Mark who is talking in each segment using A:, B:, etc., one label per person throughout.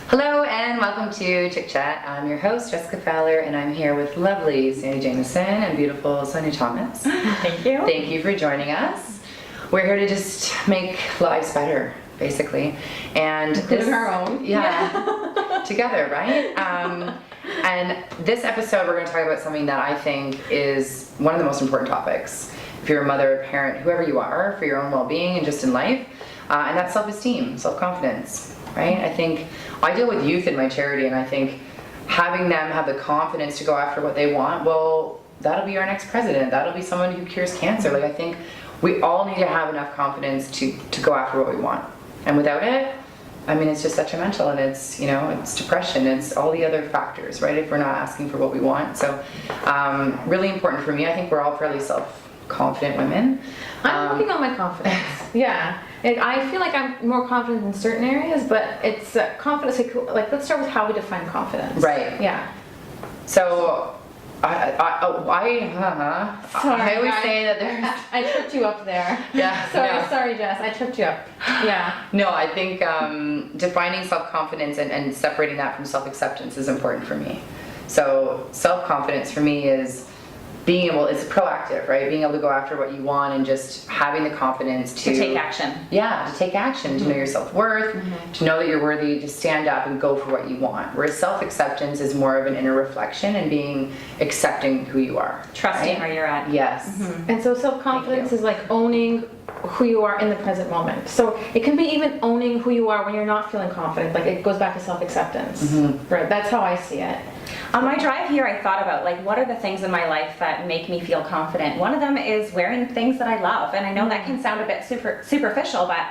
A: Hello and welcome to Chick Chat. I'm your host, Jessica Fowler, and I'm here with lovely Sandy Jameson and beautiful Sonia Thomas.
B: Thank you.
A: Thank you for joining us. We're here to just make lives better, basically. And
B: Including our own.
A: Yeah. Together, right? And this episode, we're going to talk about something that I think is one of the most important topics. If you're a mother, a parent, whoever you are, for your own well-being and just in life, and that's self-esteem, self-confidence, right? I think I deal with youth in my charity, and I think having them have the confidence to go after what they want, well, that'll be our next president. That'll be someone who cures cancer. Like, I think we all need to have enough confidence to go after what we want. And without it, I mean, it's just detrimental, and it's, it's depression, it's all the other factors, right? If we're not asking for what we want. So, really important for me. I think we're all fairly self-confident women.
B: I'm working on my confidence. Yeah. I feel like I'm more confident in certain areas, but it's confidence, like let's start with how we define confidence.
A: Right.
B: Yeah.
A: So, I always say that there's...
B: I tripped you up there.
A: Yeah.
B: Sorry, Jess. I tripped you up. Yeah.
A: No, I think defining self-confidence and separating that from self-acceptance is important for me. So self-confidence for me is it's proactive, right? Being able to go after what you want and just having the confidence to
C: take action.
A: Yeah, to take action, to know your self-worth, to know that you're worthy, to stand up and go for what you want. Whereas self-acceptance is more of an inner reflection and accepting who you are.
C: Trusting
A: right?
C: where you're at.
A: Yes.
B: And so self-confidence is like owning who you are in the present moment. So it can be even owning who you are when you're not feeling confident. Like it goes back to self-acceptance. Right, that's how I see it.
C: On my drive here, I thought about what are the things in my life that make me feel confident. One of them is wearing things that I love, and I know that can sound a bit superficial, but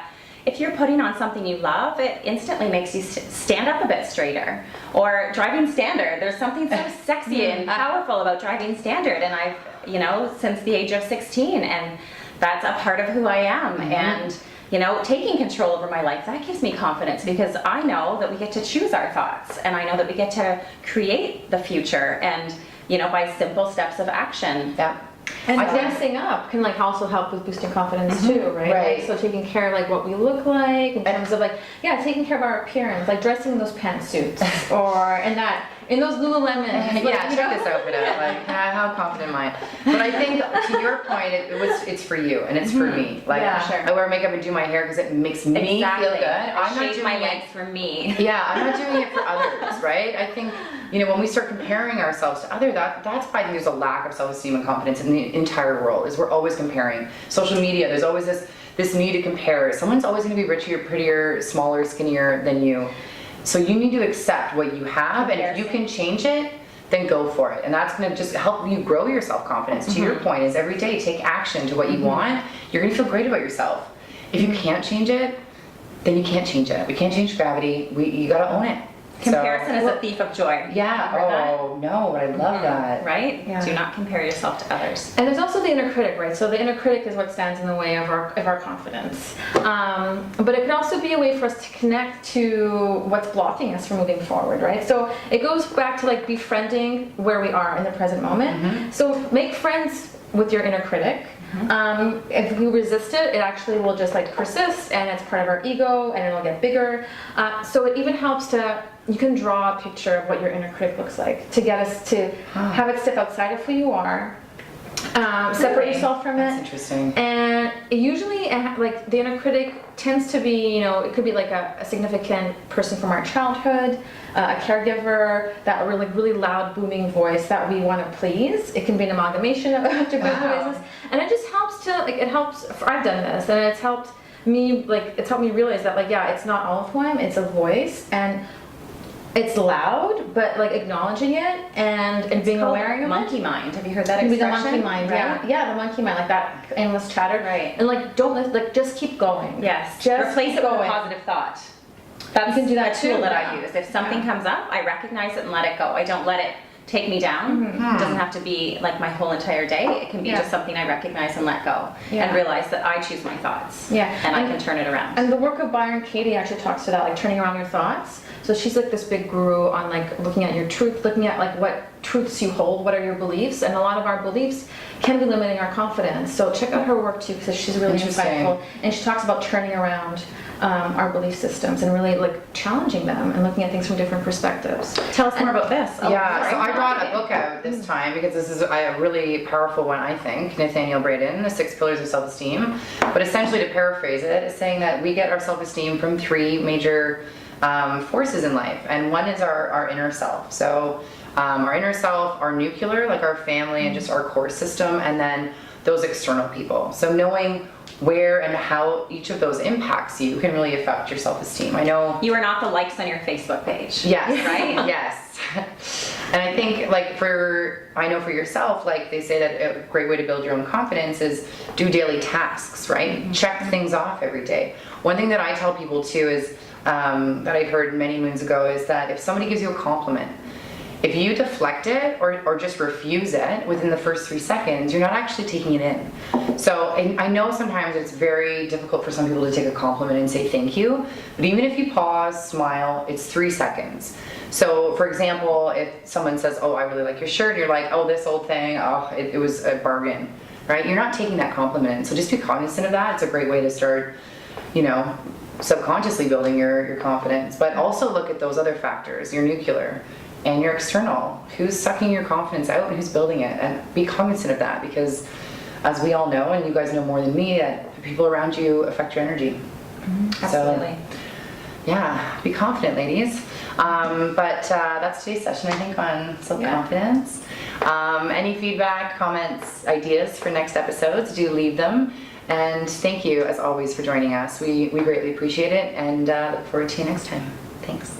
C: if you're putting on something you love, it instantly makes you stand up a bit straighter. Or driving standard. There's something so sexy and powerful about driving standard, and I've, since the age of 16, and that's a part of who I am. And taking control over my life, that gives me confidence because I know that we get to choose our thoughts, and I know that we get to create the future, and by simple steps of action.
A: Yeah.
B: And dressing up can also help with boosting confidence too, right?
A: Right.
B: Like, so taking care of what we look like in terms of taking care of our appearance, like dressing in those pantsuits or in those Lululemons.
A: Yeah, check this outfit out. How confident am I? But I think to your point, it's for you and it's for me. I wear makeup and do my hair because it makes me feel good.
C: I'm not doing my legs for me.
A: Yeah, I'm not doing it for others, right? I think when we start comparing ourselves to others, that's why I think there's a lack of self-esteem and confidence in the entire world. Is we're always comparing. Social media, there's always this need to compare. Someone's always going to be richer, prettier, smaller, skinnier than you. So you need to accept what you have, and if you can change it, then go for it. And that's going to just help you grow your self-confidence. To your point, is every day take action to what you want. You're going to feel great about yourself. If you can't change it, then you can't change it. We can't change gravity. You got to own it.
C: Comparison is a thief of joy.
A: Yeah. Oh, no, but I love that.
C: Right?
B: Yeah.
C: Do not compare yourself to others.
B: And there's also the inner critic, right? So the inner critic is what stands in the way of our confidence. But it can also be a way for us to connect to what's blocking us from moving forward, right? So it goes back to befriending where we are in the present moment. So make friends with your inner critic. If we resist it, it actually will just persist, and it's part of our ego, and it'll get bigger. So it even helps you can draw a picture of what your inner critic looks like to get us to have it step outside of who you are, separate yourself from it.
A: That's interesting.
B: And usually, the inner critic tends to be, it could be a significant person from our childhood, a caregiver, that really loud, booming voice that we want to please. It can be an amalgamation of different voices, and it just helps I've done this, and it's helped me, realize that, it's not all of who I am, it's a voice, and it's loud, but acknowledging it and being aware of it.
C: Monkey mind. Have you heard that expression?
B: The monkey mind, right? Yeah, the monkey mind, that endless chatter.
C: Right.
B: And don't just keep going.
C: Yes.
B: Just
C: replace it with a positive thought. That's
B: you can do that
C: a tool
B: too,
C: that I use. If something comes up, I recognize it and let it go. I don't let it take me down. It doesn't have to be my whole entire day. It can be just something I recognize and let go, and realize that I choose my thoughts.
B: Yeah.
C: And I can turn it around.
B: And the work of Byron Katie actually talks to that, turning around your thoughts. So she's this big guru on looking at your truth, looking at what truths you hold, what are your beliefs, and a lot of our beliefs can be limiting our confidence. So check out her work too, because she's really
A: Interesting.
B: insightful, and she talks about turning around our belief systems and really like challenging them and looking at things from different perspectives.
C: Tell us more about this. Oh,
A: Yeah,
C: sorry.
A: so I brought a book out this time because this is a really powerful one, I think. Nathaniel Braden, The 6 Pillars of Self-Esteem. But essentially, to paraphrase it, is saying that we get our self-esteem from 3 major forces in life. And one is our inner self. So our inner self, our nuclear, like our family and just our core system, and then those external people. So knowing where and how each of those impacts you can really affect your self-esteem. I know
C: You are not the likes on your Facebook page.
A: yes,
C: Right?
A: yes. And I think like I know for yourself, like they say that a great way to build your own confidence is do daily tasks, right? Check things off every day. One thing that I tell people too is, that I heard many moons ago, is that if somebody gives you a compliment, if you deflect it or just refuse it within the first 3 seconds, you're not actually taking it in. So I know sometimes it's very difficult for some people to take a compliment and say thank you, but even if you pause, smile, it's 3 seconds. So for example, if someone says, oh, I really like your shirt, and you're like, oh, this old thing, oh, it was a bargain, right? You're not taking that compliment in. So just be cognizant of that. It's a great way to start, subconsciously building your confidence, but also look at those other factors, your nuclear and your external. Who's sucking your confidence out and who's building it? And be cognizant of that, because as we all know, and you guys know more than me, that the people around you affect your energy.
C: Absolutely.
A: So, yeah, be confident, ladies. But that's today's session, I think, on self-confidence. Any feedback, comments, ideas for next episodes, do leave them. And thank you, as always, for joining us. We greatly appreciate it, and look forward to you next time. Thanks.